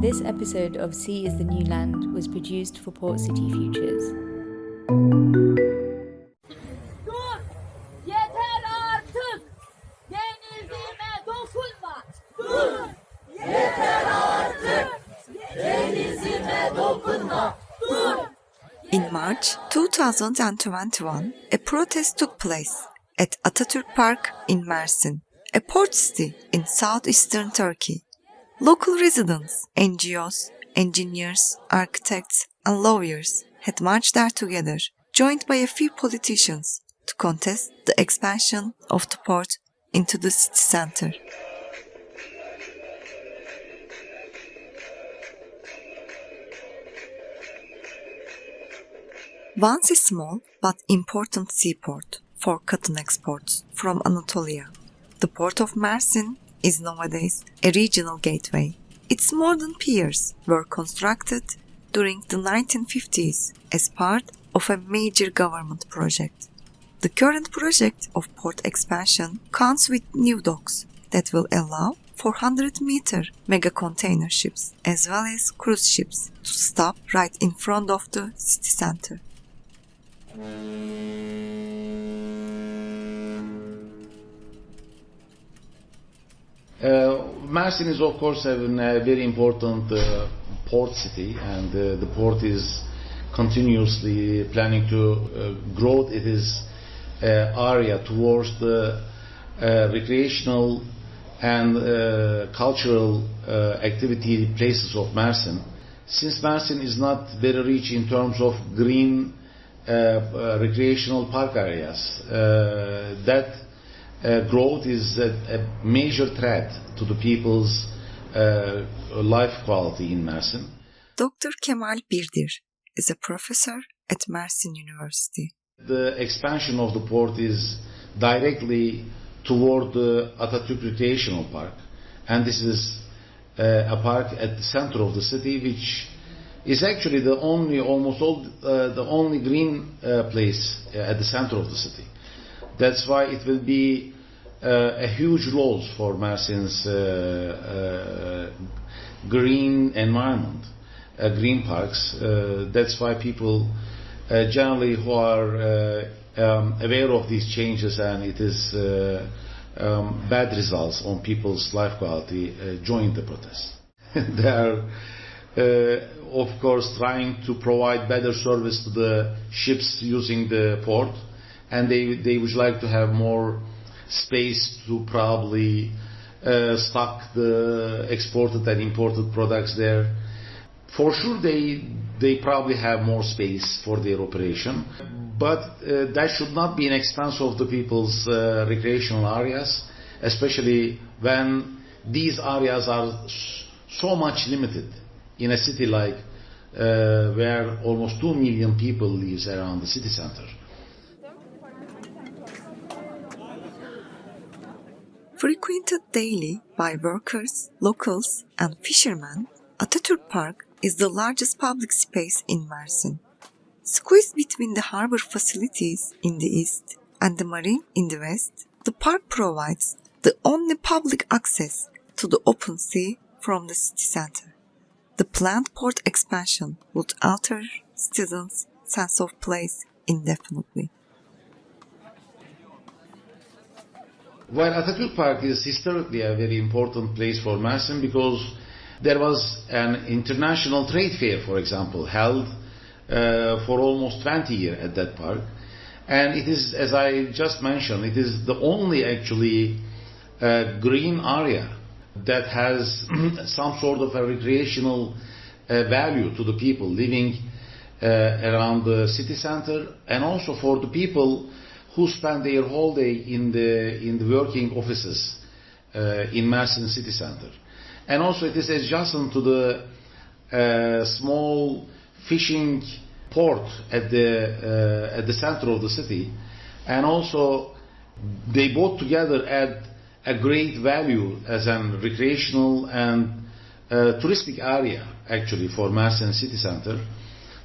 This episode of Sea is the New Land was produced for Port City Futures. Dur! Yeter artık! Denizime dokunma! Dur! Yeter artık! Denizime dokunma! Dur! In March 2021, a protest took place at Atatürk Park in Mersin, a port city in southeastern Turkey. Local residents, NGOs, engineers, architects, and lawyers had marched there together, joined by a few politicians, to contest the expansion of the port into the city center. Once a small but important seaport for cotton exports from Anatolia, the port of Mersin is nowadays a regional gateway. Its modern piers were constructed during the 1950s as part of a major government project. The current project of port expansion comes with new docks that will allow 400-meter mega container ships as well as cruise ships to stop right in front of the city center. Mersin is, of course, a very important port city, and the port is continuously planning to grow its area towards the recreational and cultural activity places of Mersin. Since Mersin is not very rich in terms of green recreational park areas, that growth is a major threat to the people's life quality in Mersin. Dr. Kemal Birdir is a professor at Mersin University. The expansion of the port is directly toward the Atatürk Recreational Park, and this is a park at the center of the city, which is actually the only green place at the center of the city. That's why it will be a huge role for Mersin's green environment, green parks. That's why people generally who are aware of these changes and it is bad results on people's life quality join the protest. They are of course trying to provide better service to the ships using the port, and they would like to have more space to probably stock the exported and imported products there. For sure they probably have more space for their operation, but that should not be an expense of the people's recreational areas, especially when these areas are so much limited in a city like where almost 2 million people live around the city center. Frequented daily by workers, locals, and fishermen, Atatürk Park is the largest public space in Mersin. Squeezed between the harbor facilities in the east and the marine in the west, the park provides the only public access to the open sea from the city center. The planned port expansion would alter students' sense of place indefinitely. While Atatürk Park is historically a very important place for Mersin because there was an international trade fair, for example, held for almost 20 years at that park. And it is, as I just mentioned, it is the only actually green area that has some sort of a recreational value to the people living around the city center, and also for the people who spend their whole day in the working offices in Mersin city center. And also it is adjacent to the small fishing port at the center of the city, and also they both together add a great value as a recreational and touristic area actually for Mersin city center.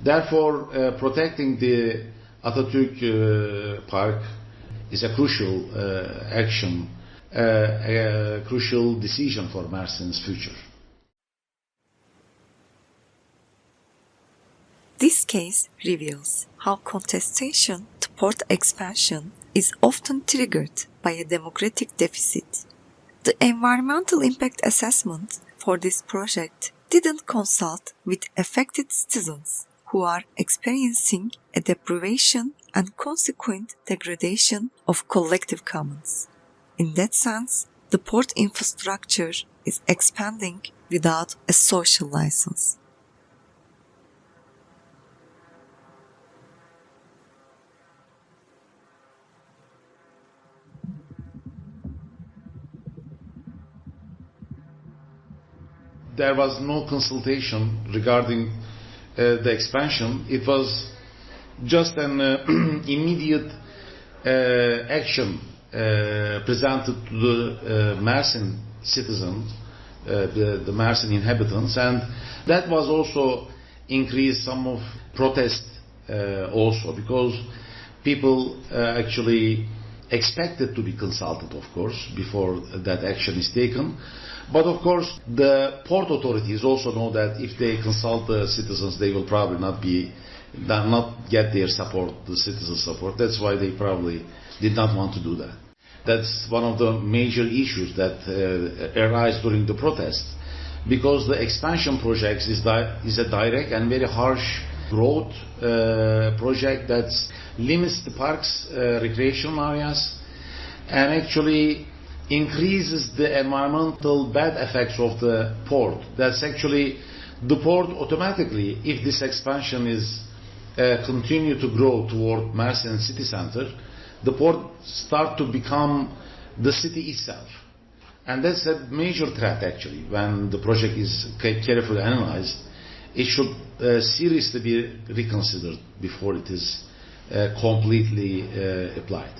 Therefore, protecting the Atatürk Park is a crucial action, a crucial decision for Mersin's future. case reveals how contestation to port expansion is often triggered by a democratic deficit. The environmental impact assessment for this project didn't consult with affected citizens who are experiencing a deprivation and consequent degradation of collective commons. In that sense, the port infrastructure is expanding without a social license. There was no consultation regarding the expansion. It was just an immediate action presented to the Mersin citizens, the Mersin inhabitants, and that was also increased some of protest also, because people actually expected to be consulted, of course, before that action is taken. But of course, the port authorities also know that if they consult the citizens, they will probably not get their support, the citizens' support. That's why they probably did not want to do that. That's one of the major issues that arise during the protests, because the expansion project is a direct and very harsh road project that limits the parks, recreational areas, and actually increases the environmental bad effects of the port. That's actually the port automatically, if this expansion is continue to grow toward Mersin city center, the port start to become the city itself. And that's a major threat actually. When the project is carefully analyzed, it should seriously be reconsidered before it is completely applied.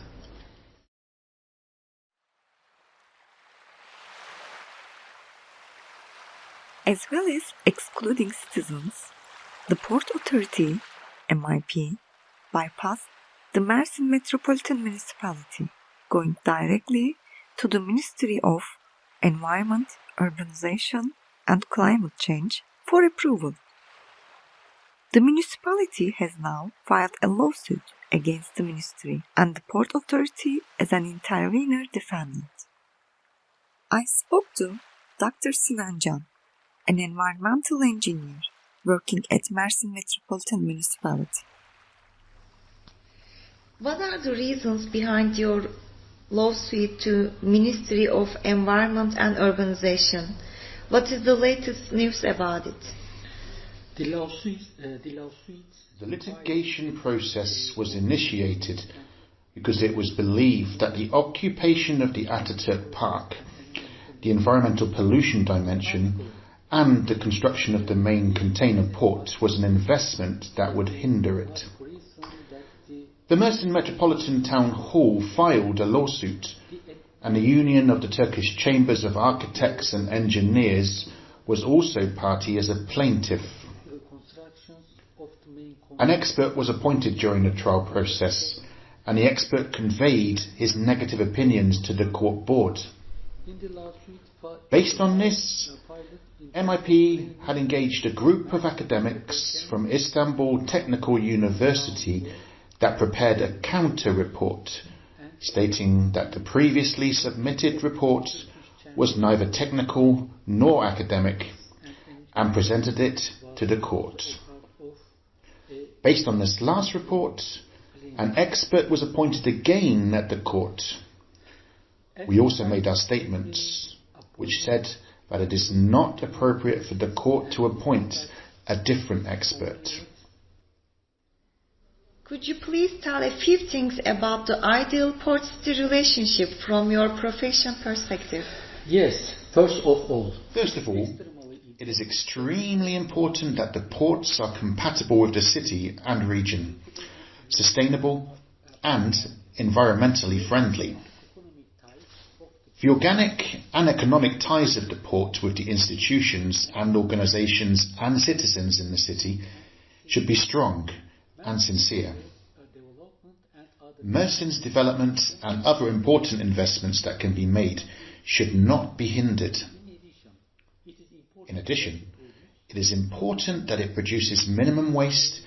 As well as excluding citizens, the Port Authority, MIP, bypassed the Mersin Metropolitan Municipality, going directly to the Ministry of Environment, Urbanisation and Climate Change for approval. The municipality has now filed a lawsuit against the ministry and the Port Authority as an intervener defendant. I spoke to Dr. Sinan Can, an environmental engineer working at Mersin Metropolitan Municipality. What are the reasons behind your lawsuit to Ministry of Environment and Urbanization? What is the latest news about it? The litigation process was initiated because it was believed that the occupation of the Ataturk Park, the environmental pollution dimension, and the construction of the main container port was an investment that would hinder it. The Mersin Metropolitan Town Hall filed a lawsuit, and the Union of the Turkish Chambers of Architects and Engineers was also party as a plaintiff. An expert was appointed during the trial process, and the expert conveyed his negative opinions to the court board. Based on this, MIP had engaged a group of academics from Istanbul Technical University that prepared a counter-report stating that the previously submitted report was neither technical nor academic, and presented it to the court. Based on this last report, an expert was appointed again at the court. We also made our statements, which said that it is not appropriate for the court to appoint a different expert. Could you please tell a few things about the ideal port-city relationship from your profession perspective? Yes, first of all, it is extremely important that the ports are compatible with the city and region, sustainable and environmentally friendly. The organic and economic ties of the port with the institutions and organisations and citizens in the city should be strong and sincere. Mersin's development and other important investments that can be made should not be hindered. In addition, it is important that it produces minimum waste,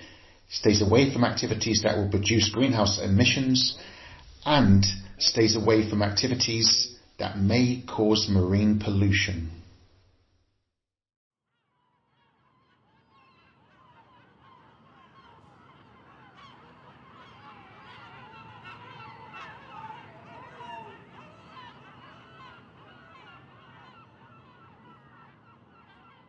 stays away from activities that will produce greenhouse emissions, and stays away from activities that may cause marine pollution.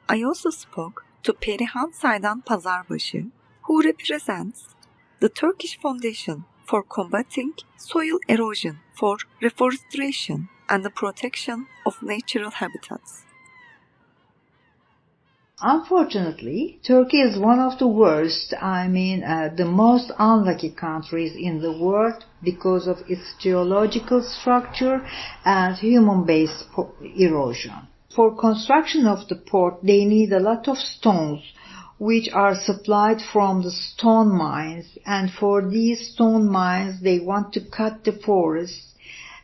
I also spoke to Perihan Saydan Pazarbaşı, who represents the Turkish Foundation for Combating Soil Erosion for Reforestation and the Protection of Natural Habitats. Unfortunately, Turkey is one of the worst, the most unlucky countries in the world because of its geological structure and human-based erosion. For construction of the port, they need a lot of stones, which are supplied from the stone mines, and for these stone mines they want to cut the forests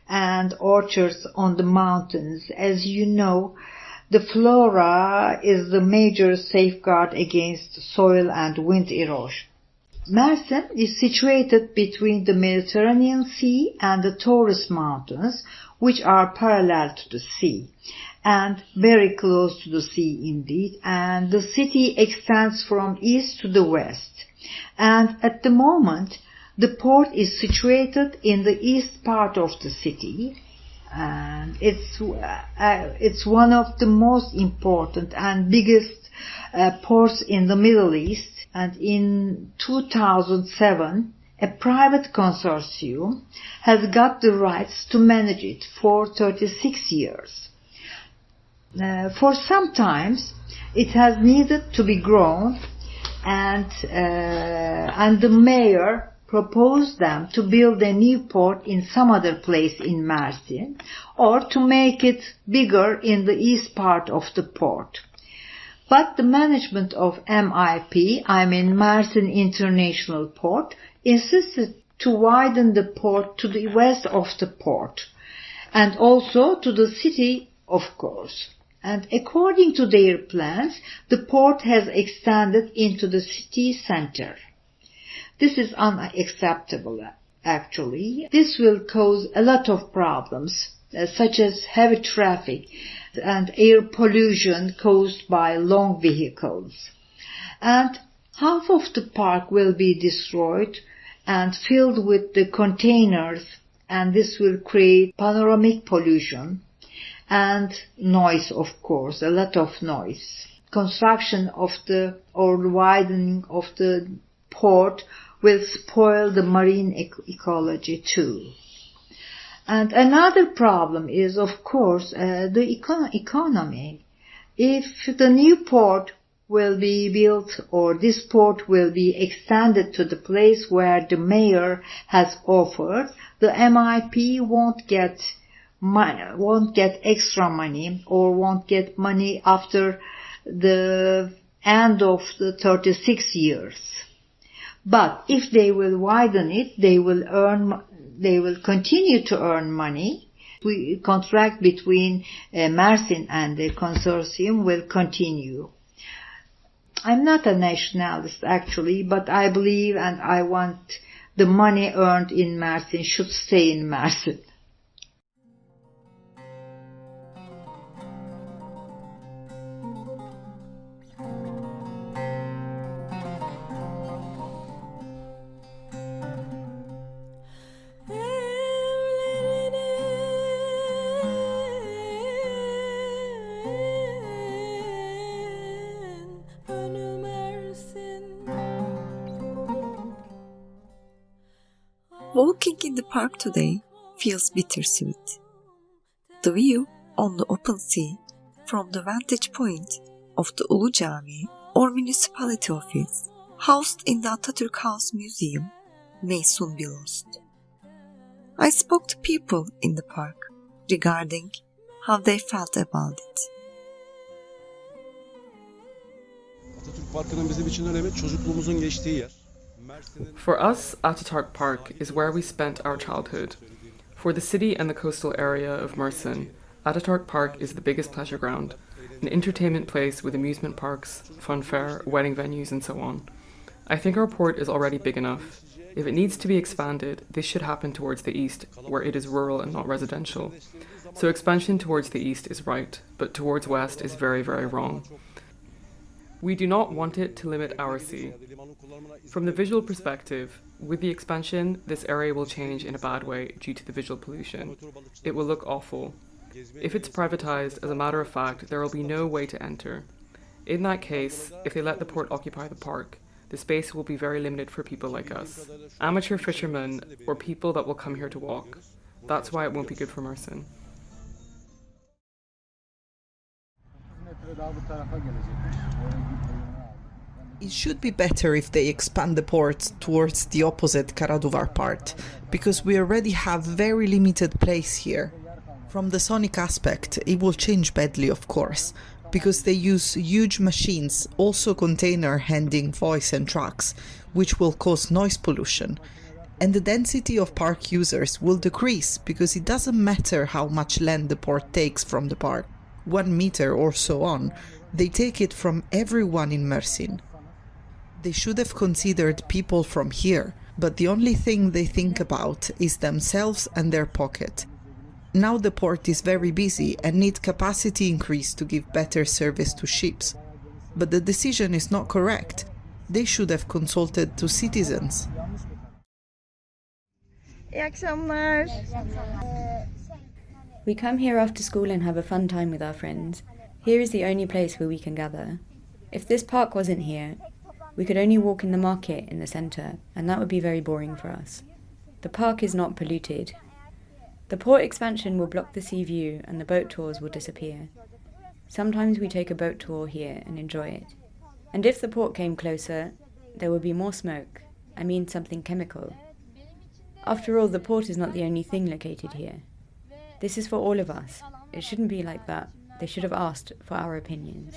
and orchards on the mountains. As you know, the flora is the major safeguard against soil and wind erosion. Mersin is situated between the Mediterranean Sea and the Taurus Mountains, which are parallel to the sea and very close to the sea indeed, and the city extends from east to the west. And at the moment, the port is situated in the east part of the city, and it's one of the most important and biggest ports in the Middle East. And in 2007, a private consortium has got the rights to manage it for 36 years. For some time, it has needed to be grown, and the mayor proposed them to build a new port in some other place in Mersin, or to make it bigger in the east part of the port. But the management of MIP, Mersin International Port, insisted to widen the port to the west of the port, and also to the city, of course. And according to their plans, the port has extended into the city center. This is unacceptable, actually. This will cause a lot of problems, such as heavy traffic and air pollution caused by long vehicles. And half of the park will be destroyed and filled with the containers, and this will create panoramic pollution and noise, of course, a lot of noise. Construction of or widening of the port will spoil the marine ecology too. And another problem is, of course, the economy. If the new port will be built, or this port will be extended to the place where the mayor has offered, the MIP won't get extra money, or won't get money after the end of the 36 years. But if they will widen it, they will continue to earn money. The contract between Mersin and the consortium will continue. I'm not a nationalist actually, but I believe and I want the money earned in Mersin should stay in Mersin. Walking in the park today feels bittersweet. The view on the open sea from the vantage point of the Ulu Cami or municipality office housed in the Atatürk House Museum may soon be lost. I spoke to people in the park regarding how they felt about it. Atatürk Parkı'nın bizim için önemi çocukluğumuzun geçtiği yer. For us, Ataturk Park is where we spent our childhood. For the city and the coastal area of Mersin, Ataturk Park is the biggest pleasure ground, an entertainment place with amusement parks, fun fair, wedding venues and so on. I think our port is already big enough. If it needs to be expanded, this should happen towards the east, where it is rural and not residential. So expansion towards the east is right, but towards west is very, very wrong. We do not want it to limit our sea. From the visual perspective, with the expansion, this area will change in a bad way due to the visual pollution. It will look awful. If it's privatized, as a matter of fact, there will be no way to enter. In that case, if they let the port occupy the park, the space will be very limited for people like us, amateur fishermen or people that will come here to walk. That's why it won't be good for Mersin. It should be better if they expand the port towards the opposite Karaduvar part, because we already have very limited place here. From the sonic aspect, it will change badly, of course, because they use huge machines, also container handling voice and trucks, which will cause noise pollution. And the density of park users will decrease, because it doesn't matter how much land the port takes from the park, 1 meter or so on, they take it from everyone in Mersin. They should have considered people from here, but the only thing they think about is themselves and their pocket. Now the port is very busy and needs capacity increase to give better service to ships. But the decision is not correct. They should have consulted to citizens. İyi akşamlar. We come here after school and have a fun time with our friends. Here is the only place where we can gather. If this park wasn't here, we could only walk in the market in the centre, and that would be very boring for us. The park is not polluted. The port expansion will block the sea view and the boat tours will disappear. Sometimes we take a boat tour here and enjoy it. And if the port came closer, there would be more smoke. I mean something chemical. After all, the port is not the only thing located here. This is for all of us. It shouldn't be like that. They should have asked for our opinions.